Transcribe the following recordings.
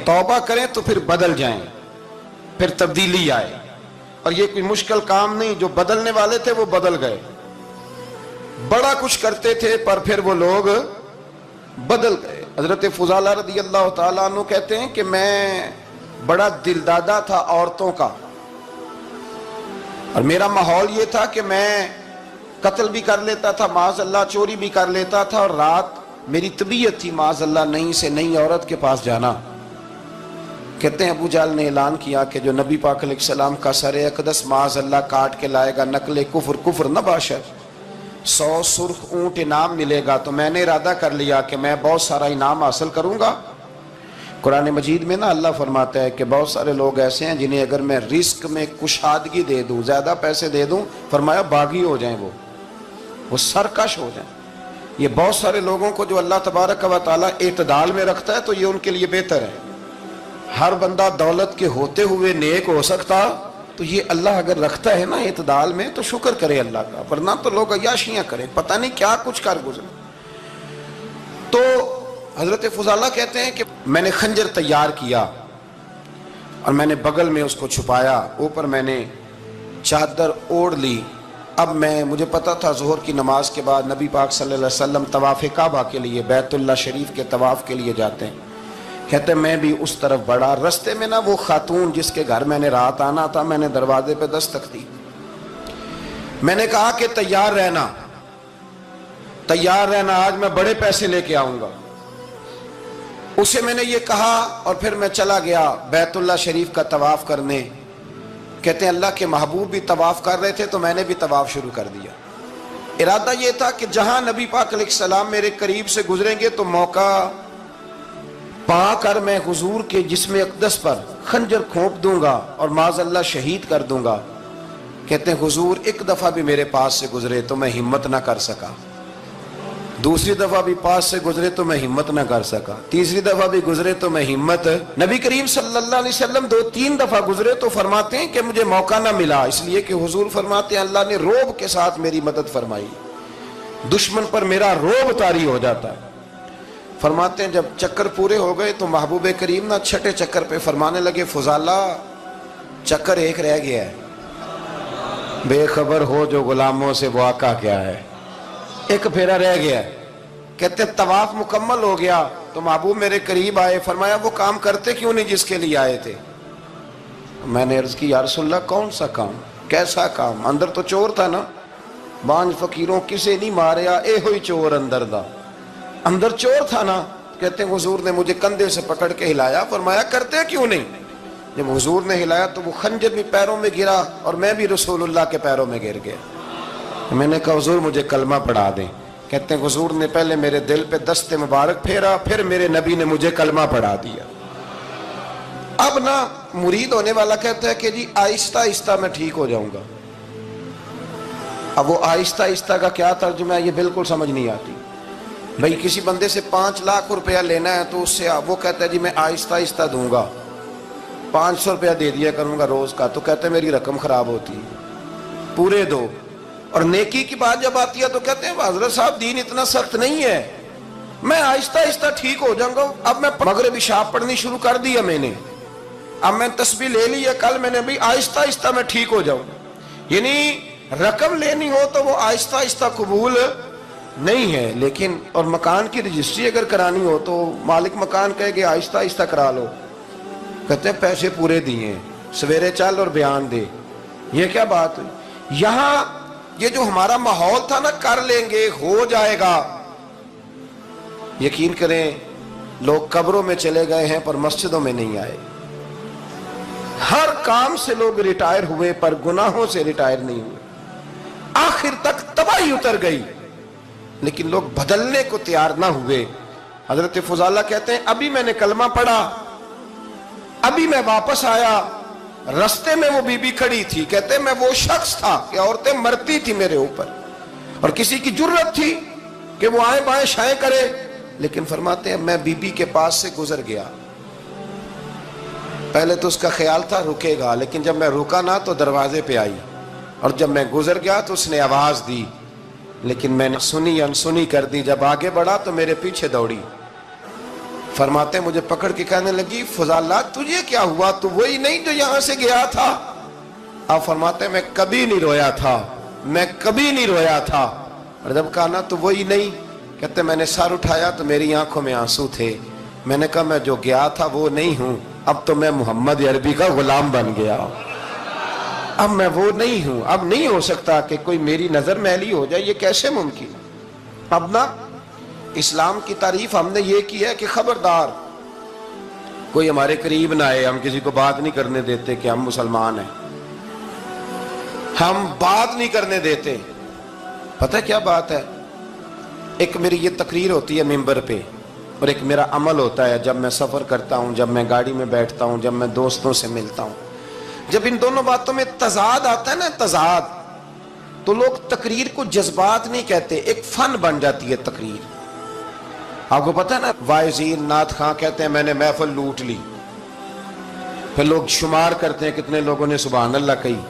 तौबा करें तो फिर बदल जाएं, फिर तब्दीली आए। और ये कोई मुश्किल काम नहीं, जो बदलने वाले थे वो बदल गए। बड़ा कुछ करते थे पर फिर वो लोग बदल गए। हजरत फुजाला रदी अल्लाह ताला अन्हु कहते हैं कि मैं बड़ा दिलदादा था औरतों का, और मेरा माहौल ये था कि मैं कत्ल भी कर लेता था, माज़अल्लाह चोरी भी कर लेता था, और रात मेरी तबीयत थी माज़अल्लाह नई से नई औरत के पास जाना। कहते हैं अबू जाल ने ऐलान किया कि जो नबी पाक अलैहिस्सलाम का सर अक़दस माज़अल्लाह काट के लाएगा, नकले कुफ्र कुफ्र न बाशर, 100 सुर्ख ऊंट इनाम मिलेगा। तो मैंने इरादा कर लिया कि मैं बहुत सारा इनाम हासिल करूंगा। कुरान मजीद में ना अल्लाह फरमाता है कि बहुत सारे लोग ऐसे हैं जिन्हें अगर मैं रिस्क में कुशादगी दे दूं, ज्यादा पैसे दे दूं, फरमाया बागी हो जाएं, वो सरकश हो जाएं। ये बहुत सारे लोगों को जो अल्लाह तबारक व तआला एतदाल में रखता है तो ये उनके लिए बेहतर है। हर बंदा दौलत के होते हुए नेक हो सकता, तो ये अल्लाह अगर रखता है ना एतदाल में तो शुक्र करे अल्लाह का, वरना तो लोग अय्याशियां करें, पता नहीं क्या कुछ कर गुजरे। तो हजरत फुजाला कहते हैं कि मैंने खंजर तैयार किया और मैंने बगल में उसको छुपाया, ऊपर मैंने चादर ओढ़ ली। अब मुझे पता था ज़ोहर की नमाज के बाद नबी पाक सल्लल्लाहु अलैहि वसल्लम तवाफ़ काबा के लिए, बैतुल्लाह शरीफ के तवाफ़ के लिए जाते हैं। कहते मैं भी उस तरफ बढ़ा। रास्ते में ना वो खातून जिसके घर मैंने रात आना था, मैंने दरवाजे पे दस्तक दी। मैंने कहा कि तैयार रहना, तैयार रहना, आज मैं बड़े पैसे लेके आऊंगा। उसे मैंने ये कहा और फिर मैं चला गया बैतुल्लाह शरीफ का तवाफ करने। कहते हैं अल्लाह के महबूब भी तवाफ कर रहे थे तो मैंने भी तवाफ शुरू कर दिया। इरादा ये था कि जहां नबी पाक अलैहिस्सलाम मेरे करीब से गुजरेंगे तो मौका पाकर मैं हुजूर के जिस्म अक़दस पर खंजर खोप दूंगा और माज़अल्लाह शहीद कर दूंगा। कहते हैं हुजूर एक दफा भी मेरे पास से गुजरे तो मैं हिम्मत ना कर सका, दूसरी दफा भी पास से गुजरे तो मैं हिम्मत ना कर सका, तीसरी दफा भी गुजरे तो मैं हिम्मत। नबी करीम सल्लल्लाहु अलैहि वसल्लम 2-3 दफा गुजरे तो फरमाते हैं कि मुझे मौका ना मिला, इसलिए कि हुजूर फरमाते हैं अल्लाह ने रोब के साथ मेरी मदद फरमाई, दुश्मन पर मेरा रोब तारी हो जाता है। फरमाते हैं जब चक्कर पूरे हो गए तो महबूब करीम ना छठे चक्कर पे फरमाने लगे फुजाला चक्कर एक रह गया है, बेखबर हो जो गुलामों से वो आका क्या है, एक फेरा रह गया है। कहते तवाफ मुकम्मल हो गया तो महबूब मेरे करीब आए, फरमाया वो काम करते क्यों नहीं जिसके लिए आए थे। मैंने अर्ज की या रसूलल्लाह कौन सा काम, कैसा काम? अंदर तो चोर था ना, बांझ फकीरों किसे नहीं मारिया, ए हुई चोर अंदर दा, अंदर चोर था ना। कहते हैं हुजूर ने मुझे कंधे से पकड़ के हिलाया, फरमाया करते क्यों नहीं। जब हुजूर ने हिलाया तो वो खंजर भी पैरों में गिरा और मैं भी रसूलुल्लाह के पैरों में गिर गया। मैंने कहा हुजूर मुझे कलमा पढ़ा दें। कहते हैं हुजूर ने पहले मेरे दिल पे दस्ते मुबारक फेरा, फिर मेरे नबी ने मुझे कलमा पढ़ा दिया। अब ना मुरीद होने वाला कहता है कि जी आहिस्ता आहिस्ता मैं ठीक हो जाऊंगा। अब वो आहिस्ता आहिस्ता का क्या तर्जुमा है ये बिल्कुल समझ नहीं आती। भाई किसी बंदे से 5 लाख रुपया लेना है तो उससे वो कहता है जी मैं आहिस्ता आहिस्ता दूंगा, 500 रुपया दे दिया करूंगा रोज का, तो कहते हैं मेरी रकम खराब होती है, पूरे दो। और नेकी की बात जब आती है तो कहते हैं हजरत साहब दीन इतना सख्त नहीं है, मैं आहिस्ता आहिस्ता ठीक हो जाऊंगा। अब मैं मगरिब इशा पढ़नी शुरू कर दिया मैंने, अब मैं तस्बीह ले ली है, कल मैंने भी आहिस्ता आहिस्ता मैं ठीक हो जाऊंगा। यानी रकम लेनी हो तो वो आहिस्ता आहिस्ता कबूल नहीं है। लेकिन और मकान की रजिस्ट्री अगर करानी हो तो मालिक मकान कहेगा आहिस्ता आहिस्ता करा लो, कहते हैं पैसे पूरे दिए, सवेरे चल और बयान दे। ये क्या बात हुई? यहां ये जो हमारा माहौल था ना, कर लेंगे हो जाएगा, यकीन करें लोग कब्रों में चले गए हैं पर मस्जिदों में नहीं आए। हर काम से लोग रिटायर हुए पर गुनाहों से रिटायर नहीं हुए। आखिर तक तबाही उतर गई लेकिन लोग बदलने को तैयार ना हुए। हजरत फुजाला कहते हैं अभी मैंने कलमा पढ़ा, अभी मैं वापस आया, रास्ते में वो बीबी खड़ी थी। कहते मैं वो शख्स था कि औरतें मरती थी मेरे ऊपर और किसी की जुर्रत थी कि वो आए बाएं शाएं करे, लेकिन फरमाते हैं मैं बीबी के पास से गुजर गया। पहले तो उसका ख्याल था रुकेगा, लेकिन जब मैं रुका ना तो दरवाजे पे आई, और जब मैं गुजर गया तो उसने आवाज दी, लेकिन मैंने सुनी अनसुनी कर दी। जब आगे बढ़ा तो मेरे पीछे दौड़ी। فرماتے مجھے پکڑ کے کہنے لگی فضالہ تجھے کیا ہوا، تو وہی نہیں جو یہاں سے گیا تھا؟ آپ فرماتے میں کبھی نہیں رویا تھا، میں کبھی نہیں رویا تھا۔ اور جب کہا نا تو وہی نہیں، کہتے میں نے سر اٹھایا تو میری آنکھوں میں آنسو تھے۔ میں نے کہا میں جو گیا تھا وہ نہیں ہوں، اب تو میں محمد عربی کا غلام بن گیا، اب میں وہ نہیں ہوں، اب نہیں ہو سکتا کہ کوئی میری نظر میلی ہو جائے، یہ کیسے ممکن؟ اب نا اسلام کی تعریف ہم نے یہ کی ہے کہ خبردار کوئی ہمارے قریب نہ آئے، ہم کسی کو بات نہیں کرنے دیتے کہ ہم مسلمان ہیں، ہم بات نہیں کرنے دیتے۔ پتہ کیا بات ہے، ایک میری یہ تقریر ہوتی ہے ممبر پہ، اور ایک میرا عمل ہوتا ہے جب میں سفر کرتا ہوں، جب میں گاڑی میں بیٹھتا ہوں، جب میں دوستوں سے ملتا ہوں۔ جب ان دونوں باتوں میں تضاد آتا ہے نا، تضاد، تو لوگ تقریر کو جذبات نہیں کہتے، ایک فن بن جاتی ہے تقریر۔ آپ کو پتہ ہے نا وائزین نعت خواں کہتے ہیں میں نے محفل لوٹ لی، پھر لوگ شمار کرتے ہیں کتنے لوگوں نے سبحان اللہ کہی،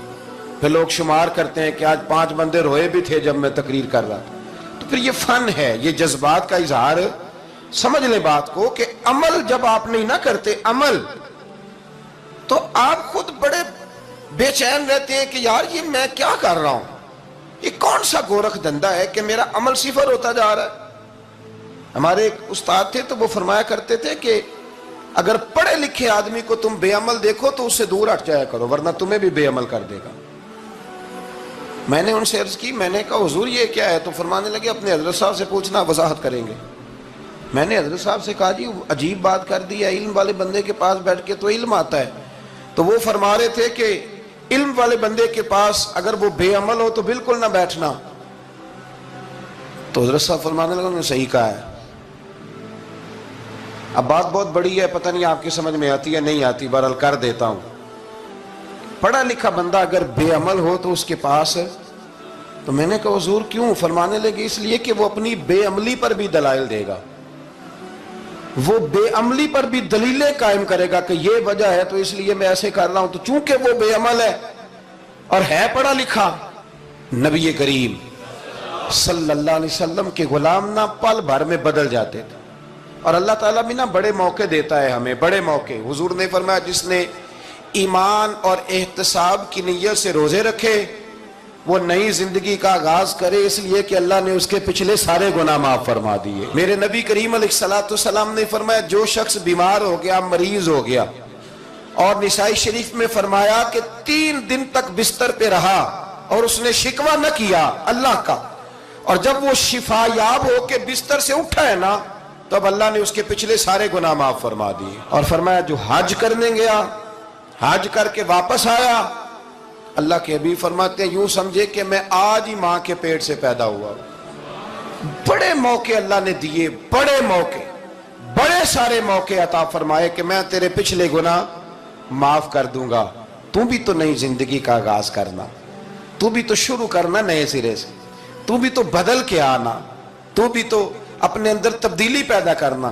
پھر لوگ شمار کرتے ہیں کہ آج 5 بندے روئے بھی تھے جب میں تقریر کر رہا تھا۔ تو پھر یہ فن ہے، یہ جذبات کا اظہار۔ سمجھ لیں بات کو کہ عمل جب آپ نہیں نہ کرتے عمل، تو آپ خود بڑے بے چین رہتے ہیں کہ یار یہ میں کیا کر رہا ہوں، یہ کون سا گورکھ دھندا ہے کہ میرا عمل صفر ہوتا جا رہا ہے۔ ہمارے ایک استاد تھے تو وہ فرمایا کرتے تھے کہ اگر پڑھے لکھے آدمی کو تم بے عمل دیکھو تو اس سے دور ہٹ جایا کرو، ورنہ تمہیں بھی بے عمل کر دے گا۔ میں نے ان سے عرض کی، میں نے کہا حضور یہ کیا ہے؟ تو فرمانے لگے اپنے حضرت صاحب سے پوچھنا، وضاحت کریں گے۔ میں نے حضرت صاحب سے کہا جی عجیب بات کر دی ہے، علم والے بندے کے پاس بیٹھ کے تو علم آتا ہے۔ تو وہ فرما رہے تھے کہ علم والے بندے کے پاس اگر وہ بے عمل ہو تو بالکل نہ بیٹھنا۔ تو حضرت صاحب فرمانے لگے انہوں نے صحیح کہا ہے۔ اب بات بہت بڑی ہے، پتہ نہیں آپ کی سمجھ میں آتی ہے نہیں آتی، بہرحال کر دیتا ہوں۔ پڑھا لکھا بندہ اگر بے عمل ہو تو اس کے پاس، تو میں نے کہا حضور کیوں؟ فرمانے لگے اس لیے کہ وہ اپنی بے عملی پر بھی دلائل دے گا، وہ بے عملی پر بھی دلیلیں قائم کرے گا کہ یہ وجہ ہے تو اس لیے میں ایسے کر رہا ہوں۔ تو چونکہ وہ بے عمل ہے اور ہے پڑھا لکھا، نبی کریم صلی اللہ علیہ وسلم کے غلام نہ پل بھر میں بدل جاتے تھے۔ اور اللہ تعالیٰ بھی نا بڑے موقع دیتا ہے ہمیں، بڑے موقع۔ حضور نے فرمایا جس نے ایمان اور احتساب کی نیت سے روزے رکھے وہ نئی زندگی کا آغاز کرے، اس لیے کہ اللہ نے اس کے پچھلے سارے گناہ معاف فرما دیے۔ میرے نبی کریم علیہ السلام نے فرمایا جو شخص بیمار ہو گیا، مریض ہو گیا، اور نسائی شریف میں فرمایا کہ 3 دن تک بستر پہ رہا اور اس نے شکوہ نہ کیا اللہ کا، اور جب وہ شفا یاب ہو کے بستر سے اٹھا ہے نا، تب اللہ نے اس کے پچھلے سارے گناہ معاف فرما دیے۔ اور فرمایا جو حج کرنے گیا، حج کر کے واپس آیا، اللہ کے حبیب فرماتے ہیں یوں سمجھے کہ میں آج ہی ماں کے پیٹ سے پیدا ہوا۔ بڑے موقع اللہ نے دیے، بڑے موقع، بڑے سارے موقع عطا فرمائے کہ میں تیرے پچھلے گناہ معاف کر دوں گا، تو بھی تو نئی زندگی کا آغاز کرنا، تو بھی تو شروع کرنا نئے سرے سے، تو بھی تو بدل کے آنا، تو بھی تو اپنے اندر تبدیلی پیدا کرنا۔